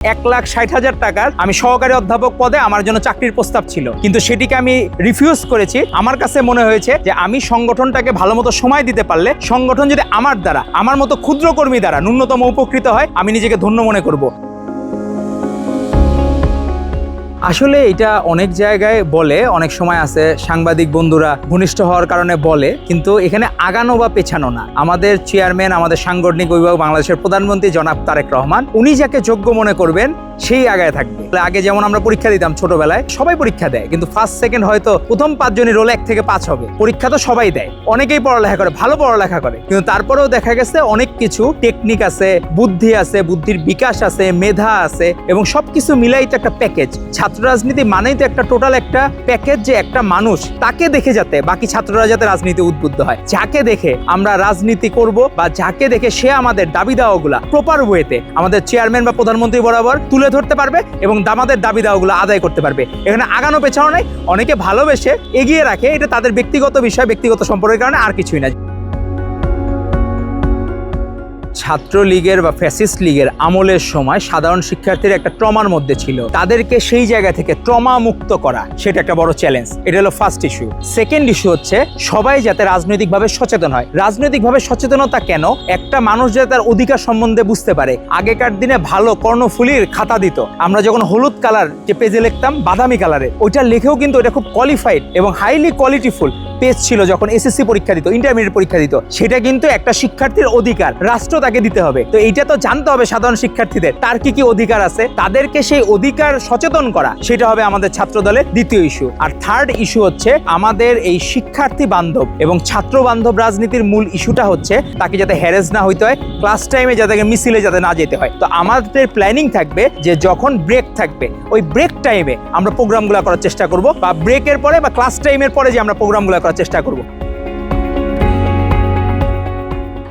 1,60,000 টাকার আমি সহকারী অধ্যাপক পদে আমার জন্য চাকরির প্রস্তাব ছিল, কিন্তু সেটিকে আমি রিফিউজ করেছি। আমার কাছে মনে হয়েছে যে আমি সংগঠনটাকে ভালো মতো সময় দিতে পারলে সংগঠন যদি আমার দ্বারা, আমার মতো ক্ষুদ্র কর্মী দ্বারা ন্যূনতম উপকৃত হয়, আমি নিজেকে ধন্য মনে করব। আসলে এটা অনেক জায়গায় বলে, অনেক সময় আছে সাংবাদিক বন্ধুরা ঘনিষ্ঠ হওয়ার কারণে বলে, কিন্তু এখানে আগানো বা পেছানো না। আমাদের চেয়ারম্যান, আমাদের সাংগঠনিক অভিভাবক, বাংলাদেশের প্রধানমন্ত্রী জনাব তারেক রহমান, উনি যাকে যোগ্য মনে করবেন সেই আগায় থাকবে। আগে যেমন আমরা পরীক্ষা দিতাম ছোটবেলায়, সবাই পরীক্ষা দেয়, কিন্তু ফার্স্ট সেকেন্ড হয়তো প্রথম 5 জনই রোলে 1 থেকে 5 হবে। পরীক্ষা তো সবাই দেয়, অনেকেই পড়ালেখা করে, ভালো পড়ালেখা করে, কিন্তু তারপরেও দেখা গেছে অনেক কিছু টেকনিক আছে, বুদ্ধি আছে, বুদ্ধির বিকাশ আছে, মেধা আছে, এবং সবকিছু মিলাই তো একটা প্যাকেজ। ছাত্র রাজনীতি মানেই তো একটা টোটাল একটা প্যাকেজ, যে একটা মানুষ তাকে দেখে যাতে বাকি ছাত্ররা যাতে রাজনীতি উদ্বুদ্ধ হয়, যাকে দেখে আমরা রাজনীতি করব বা যাকে দেখে সে আমাদের দাবি দাওয়াগুলা প্রপার ওয়েতে আমাদের চেয়ারম্যান বা প্রধানমন্ত্রী বরাবর তুলে ধরতে পারবে এবং আমাদের দাবি দাওয়াগুলো আদায় করতে পারবে। এখানে আগানো পেছানো নাই, অনেকে ভালোবেসে এগিয়ে রাখে, এটা তাদের ব্যক্তিগত বিষয়, ব্যক্তিগত সম্পর্কের কারণে, আর কিছুই না। ছাত্রলীগের বা ফ্যাসিস্ট লীগের আমলের সময় সাধারণ শিক্ষার্থীরা একটা ট্রমার মধ্যে ছিল, তাদেরকে সেই জায়গা থেকে ট্রমা মুক্ত করা, সেটা একটা বড় চ্যালেঞ্জ। এটা হলো ফার্স্ট ইস্যু। সেকেন্ড ইস্যু হচ্ছে সবাই যাতে রাজনৈতিকভাবে সচেতন হয়। রাজনৈতিকভাবে সচেতনতা কেন? একটা মানুষ যাতে তার অধিকার সম্বন্ধে বুঝতে পারে। আগেকার দিনে ভালো কর্ণফুলীর খাতা দিত, আমরা যখন হলুদ কালার যে পেজে লিখতাম বাদামি কালারের, ওইটা লিখেও কিন্তু এটা খুব কোয়ালিফাইড এবং হাইলি কোয়ালিটিফুল পেজ ছিল। যখন এসএসসি পরীক্ষা দিত, ইন্টারমিডিয়েট পরীক্ষা দিত, সেটা কিন্তু একটা শিক্ষার্থীর অধিকার, রাষ্ট্র তাকে দিতে হবে। তো এইটা তো জানতে হবে সাধারণ শিক্ষার্থীদের তার কি কি অধিকার আছে, তাদেরকে সেই অধিকার সচেতন করা, সেটা হবে আমাদের ছাত্র দলের দ্বিতীয় ইস্যু। আর থার্ড ইস্যু হচ্ছে আমাদের এই শিক্ষার্থী বান্ধব এবং ছাত্র বান্ধব রাজনীতির মূল ইস্যুটা হচ্ছে তাকে যাতে হ্যারেস না হইতে হয়, ক্লাস টাইমে যাতে মিছিলে যাতে না যেতে হয়। তো আমাদের প্ল্যানিং থাকবে যে যখন ব্রেক থাকবে, ওই ব্রেক টাইমে আমরা প্রোগ্রামগুলো করার চেষ্টা করব, বা ব্রেকের পরে বা ক্লাস টাইমের পরে যে আমরা প্রোগ্রামগুলো চেষ্টা করব।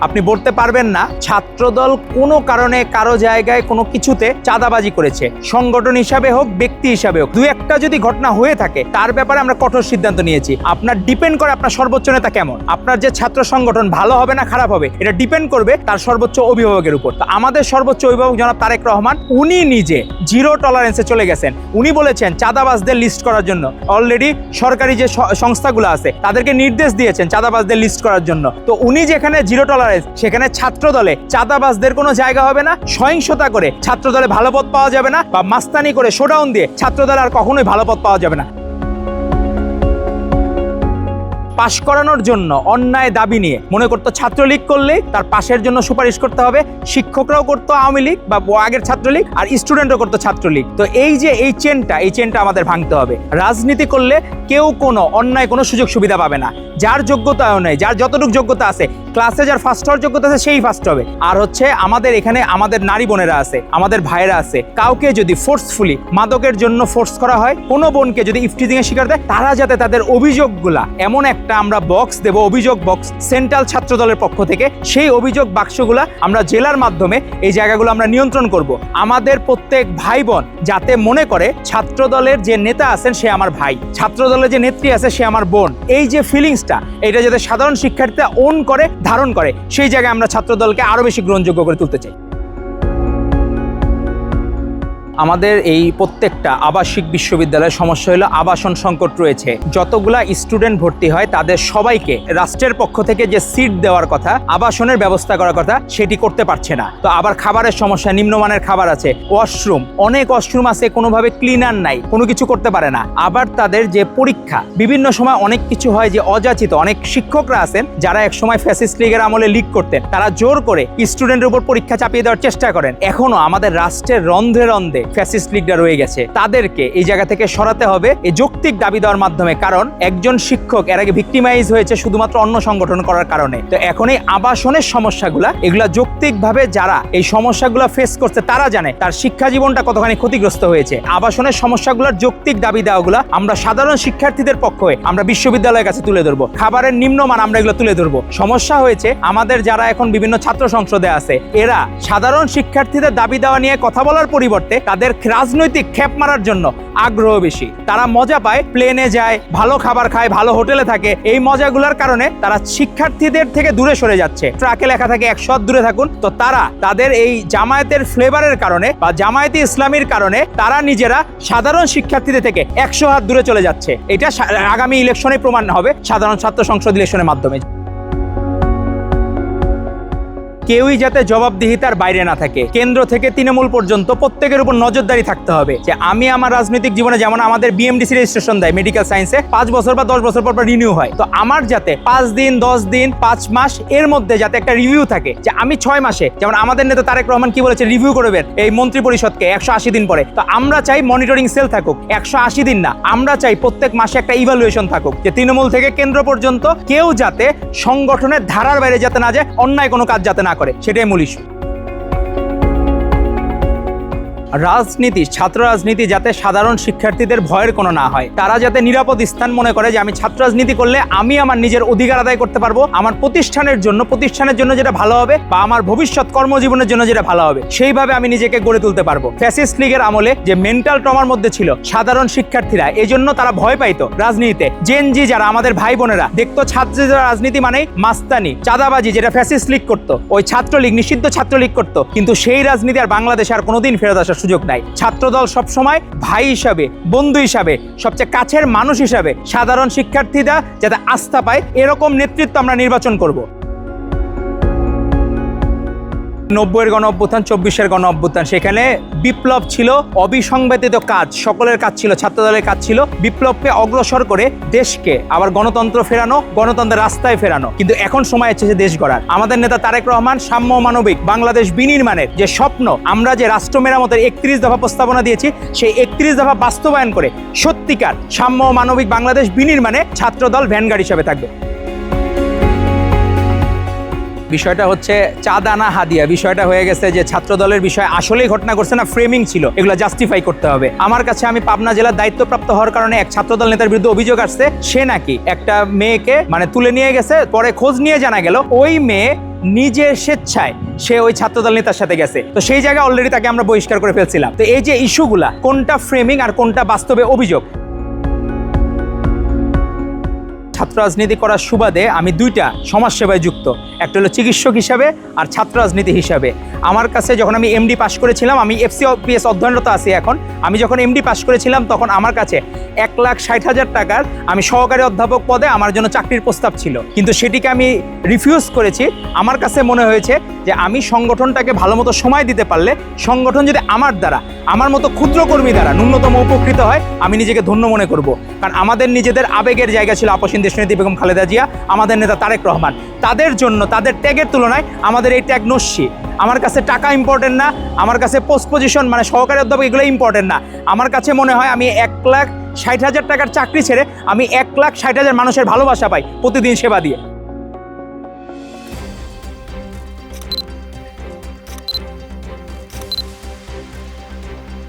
আপনি বলতে পারবেন না ছাত্রদল কোনো কারণে কারো জায়গায় কোনো কিছুতে চাঁদাবাজি করেছে, সংগঠন হিসাবে হোক, ব্যক্তি হিসাবে হোক। 2-1টা যদি ঘটনা হয়ে থাকে তার ব্যাপারে আমরা কঠোর সিদ্ধান্ত নিয়েছি। আপনার ডিপেন্ড করে আপনার সর্বোচ্চ নেতা কেমন, আপনার যে ছাত্র সংগঠন ভালো হবে না খারাপ হবে, এটা ডিপেন্ড করবে তার সর্বোচ্চ অভিভাবকের উপর। তো আমাদের সর্বোচ্চ অভিভাবক জনাব তারেক রহমান, উনি নিজে জিরো টলারেন্সে চলে গেছেন। উনি বলেছেন চাঁদাবাজদের লিস্ট করার জন্য। অলরেডি সরকারি যে সংস্থাগুলো আছে তাদেরকে নির্দেশ দিয়েছেন চাঁদাবাজদের লিস্ট করার জন্য। তো উনি যেখানে জিরো টলারেন্স, সেখানে ছাত্র দলে চাঁদাবাজদের কোনো জায়গা হবে না। সহিংসতা করে ছাত্র দলে ভালো পদ পাওয়া যাবে না, বা মাস্তানি করে শোডাউন দিয়ে ছাত্র দলে আর কখনোই ভালো পদ পাওয়া যাবে না। পাশ করানোর জন্য অন্যায় দাবি নিয়ে মনে করতো ছাত্রলীগ করলে তার পাশের জন্য সুপারিশ করতে হবে, শিক্ষকরাও করতো আওয়ামী লীগ বা আগের ছাত্রলীগ, আর স্টুডেন্টও করতো ছাত্রলীগ। তো এই যে এই চেনটা আমাদের ভাঙতে হবে। রাজনীতি করলে কেউ কোনো অন্যায় কোনো সুযোগ সুবিধা পাবে না। যার যোগ্যতাও নেই, যার যতটুকু যোগ্যতা আছে, ক্লাসে যার ফার্স্ট হওয়ার যোগ্যতা আছে সেই ফার্স্ট হবে। আর হচ্ছে আমাদের এখানে আমাদের নারী বোনেরা আছে, আমাদের ভাইয়েরা আছে, কাউকে যদি ফোর্সফুলি মাদকের জন্য ফোর্স করা হয়, কোনো বোনকে যদি ইফটিজিং এর শিকার দেয়, তারা যাতে তাদের অভিযোগগুলা এমন একটা আমরা বক্স দেব, অভিযোগ বক্স সেন্ট্রাল ছাত্র দলের পক্ষ থেকে, সেই অভিযোগ বাক্সগুলা আমরা জেলার মাধ্যমে এই জায়গাগুলো আমরা নিয়ন্ত্রণ করব। আমাদের প্রত্যেক ভাই বোন যাতে মনে করে ছাত্র দলের যে নেতা আছেন সে আমার ভাই, ছাত্র দলের যে নেত্রী আছে সে আমার বোন, এই যে ফিলিংসটা, এটা যাতে সাধারণ শিক্ষার্থীরা ওন করে, ধারণ করে, সেই জায়গায় আমরা ছাত্র দলকে আরো বেশি গ্রহণযোগ্য করে তুলতে চাই। আমাদের এই প্রত্যেকটা আবাসিক বিশ্ববিদ্যালয়ের সমস্যা হলো আবাসন সংকট রয়েছে। যতগুলা স্টুডেন্ট ভর্তি হয় তাদের সবাইকে রাষ্ট্রের পক্ষ থেকে যে সিট দেওয়ার কথা, আবাসনের ব্যবস্থা করার কথা, সেটি করতে পারছে না। তো আবার খাবারের সমস্যা, নিম্নমানের খাবার আছে, ওয়াশরুম, অনেক ওয়াশরুম আছে কোনোভাবে ক্লিনার নাই, কোনো কিছু করতে পারে না। আবার তাদের যে পরীক্ষা, বিভিন্ন সময় অনেক কিছু হয় যে অযাচিত, অনেক শিক্ষকরা আছেন যারা এক সময় ফ্যাসিস্ট লীগের আমলে লিক করতেন, তারা জোর করে স্টুডেন্টের উপর পরীক্ষা চাপিয়ে দেওয়ার চেষ্টা করেন। এখনো আমাদের রাষ্ট্রের রন্ধে রন্ধে ফ্যাসিস্ট লীগরা রয়ে গেছে, তাদেরকে এই জায়গা থেকে সরাতে হবে এই যৌক্তিক দাবি দেওয়ার মাধ্যমে। কারণ একজন শিক্ষক এর আগে ভিক্টিমাইজ হয়েছে শুধুমাত্র অন্য সংগঠন করার কারণে। তো এখন এই আবাসনের সমস্যাগুলা, এগুলা যৌক্তিকভাবে যারা এই সমস্যাগুলা ফেস করছে তারা জানে তার শিক্ষা জীবনটা কতখানি ক্ষতিগ্রস্ত হয়েছে। আবাসনের সমস্যাগুলোর যৌক্তিক দাবি দেওয়াগুলা আমরা সাধারণ শিক্ষার্থীদের পক্ষ হয়ে আমরা বিশ্ববিদ্যালয়ের কাছে তুলে ধরবো। খাবারের নিম্নমান আমরা এগুলো তুলে ধরবো। সমস্যা হয়েছে আমাদের যারা এখন বিভিন্ন ছাত্র সংসদে আছে, এরা সাধারণ শিক্ষার্থীদের দাবি দেওয়া নিয়ে কথা বলার পরিবর্তে তাদের তাদের রাজনৈতিক খেপ মারার জন্য আগ্রহ বেশি। তারা মজা পায়, প্লেনে যায়, ভালো খাবার খায়, ভালো হোটেলে থাকে। এই মজাগুলোর কারণে তারা শিক্ষার্থীদের থেকে দূরে সরে যাচ্ছে। ট্রাকে লেখা থাকে 100 হাত দূরে থাকুন, তো তারা তাদের এই জামায়াতের ফ্লেভারের কারণে বা জামায়াতে ইসলামীর কারণে তারা নিজেরা সাধারণ শিক্ষার্থীদের থেকে 100 হাত দূরে চলে যাচ্ছে। এটা আগামী ইলেকশনে প্রমাণ হবে, সাধারণ ছাত্র সংসদ ইলেকশনের মাধ্যমে। কেউই যাতে জবাবদিহিতার বাইরে না থাকে, কেন্দ্র থেকে তৃণমূল পর্যন্ত প্রত্যেকের উপর নজরদারি থাকতে হবে। যে আমি আমার রাজনৈতিক জীবনে, যেমন আমাদের বিএমডিসি রেজিস্ট্রেশন দেয় মেডিকেল সায়েন্সে 5 বছর বা 10 বছর পর রিনিউ হয়, তো আমার যাতে 5 দিন 10 দিন 5 মাস এর মধ্যে যাতে একটা রিভিউ থাকে, যে আমি 6 মাসে, যেমন আমাদের নেতা তারেক রহমান কি বলেছে, রিভিউ করবেন এই মন্ত্রী পরিষদকে 180 দিন পরে। তো আমরা চাই মনিটরিং সেল থাকুক 180 দিন না, আমরা চাই প্রত্যেক মাসে একটা ইভালুয়েশন থাকুক, যে তৃণমূল থেকে কেন্দ্র পর্যন্ত কেউ যাতে সংগঠনের ধারার বাইরে যাতে না যায়, অন্যায় কোনো কাজ যাতে না করে, সেটাই মূল ইস্যু। রাজনীতি, ছাত্র রাজনীতি যাতে সাধারণ শিক্ষার্থীদের ভয়ের কোনো না হয়, তারা যাতে নিরাপদ স্থান মনে করে যে আমি ছাত্র রাজনীতি করলে আমি আমার নিজের অধিকার আদায় করতে পারবো, আমার প্রতিষ্ঠানের জন্য যেটা ভালো হবে বা আমার ভবিষ্যৎ কর্মজীবনের জন্য যেটা ভালো হবে, সেইভাবে আমি নিজেকে গড়ে তুলতে পারবো। ফ্যাসিস্ট লীগের আমলে যে মেন্টাল ট্রমার মধ্যে ছিল সাধারণ শিক্ষার্থীরা, এজন্য তারা ভয় পাইতো রাজনীতিতে। জেনজি যারা আমাদের ভাই বোনেরা দেখতো ছাত্রীরা রাজনীতি মানেই মাস্তানি, চাঁদাবাজি, যেটা ফ্যাসিস্ট লীগ করতো, ওই ছাত্রলীগ, নিষিদ্ধ ছাত্রলীগ করতো। কিন্তু সেই রাজনীতি আর বাংলাদেশে আর কোনোদিন ফেরত আসার সুযোগ নাই। ছাত্রদল সবসময় ভাই হিসাবে, বন্ধু হিসাবে, সবচেয়ে কাছের মানুষ হিসাবে সাধারণ শিক্ষার্থীরা যাতে আস্থা পায়, এরকম নেতৃত্ব আমরা নির্বাচন করব। 90-এর গণ অভ্যুত্থান, 24-এর গণ অভ্যুত্থান, সেখানে বিপ্লব ছিল অবিসংবাদিত কাজ, সকলের কাজ ছিল, ছাত্রদলের কাজ ছিল বিপ্লবকে অগ্রসর করে দেশকে আবার গণতন্ত্র ফেরানো, গণতন্ত্রের রাস্তায় ফেরানো। কিন্তু এখন সময় এসেছে দেশ গড়ার। আমাদের নেতা তারেক রহমান সাম্য মানবিক বাংলাদেশ বিনির্মাণের যে স্বপ্ন, আমরা যে রাষ্ট্র মেরামতের 31 দফা প্রস্তাবনা দিয়েছি, সেই 31 দফা বাস্তবায়ন করে সত্যিকার সাম্য মানবিক বাংলাদেশ বিনির্মাণে ছাত্রদল ভ্যানগার্ড হিসেবে থাকবে। বিষয়টা হচ্ছে চাঁদা না হাদিয়া, বিষয়টা হয়ে গেছে যে ছাত্রদলের বিষয় আসলেই ঘটনা ঘটছে না, ফ্রেমিং ছিল, এগুলো জাস্টিফাই করতে হবে। আমার কাছে, আমি পাবনা জেলার দায়িত্বপ্রাপ্ত হওয়ার কারণে এক ছাত্রদল নেতার বিরুদ্ধে অভিযোগ আসছে, সে নাকি একটা মেয়েকে তুলে নিয়ে গেছে, পরে খোঁজ নিয়ে জানা গেল ওই মেয়ে নিজের স্বেচ্ছায় সে ওই ছাত্রদল নেতার সাথে গেছে। তো সেই জায়গায় অলরেডি তাকে আমরা বহিষ্কার করে ফেলছিলাম। তো এই যে ইস্যুগুলা, কোনটা ফ্রেমিং আর কোনটা বাস্তবে অভিযোগ। ছাত্র রাজনীতি করার সুবাদে আমি 2টা সমাজসেবায় যুক্ত, একটা হলো চিকিৎসক হিসাবে আর ছাত্র রাজনীতি হিসাবে। আমার কাছে যখন আমি এমডি পাস করেছিলাম, আমি FCPS অধ্যয়নরত আছি এখন, আমি যখন এমডি পাস করেছিলাম তখন আমার কাছে 1,60,000 টাকার আমি সহকারী অধ্যাপক পদে আমার জন্য চাকরির প্রস্তাব ছিল, কিন্তু সেটিকে আমি রিফিউজ করেছি। আমার কাছে মনে হয়েছে যে আমি সংগঠনটাকে ভালো মতো সময় দিতে পারলে, সংগঠন যদি আমার দ্বারা, আমার মতো ক্ষুদ্র কর্মী দ্বারা ন্যূনতম উপকৃত হয়, আমি নিজেকে ধন্য মনে করব। কারণ আমাদের নিজেদের আবেগের জায়গা ছিল আপসীন দেশনেত্রী বেগম খালেদা জিয়া, আমাদের নেতা তারেক রহমান। তাদের জন্য, তাদের ট্যাগের তুলনায় আমাদের এই ট্যাগ নস্যি। আমার কাছে টাকা ইম্পর্টেন্ট না, আমার কাছে পোস্ট পজিশন সহকারী অধ্যাপক এগুলো ইম্পর্টেন্ট না। আমার কাছে মনে হয় আমি 1,60,000 টাকার চাকরি ছেড়ে আমি 1,60,000 মানুষের ভালোবাসা পাই প্রতিদিন সেবা দিয়ে।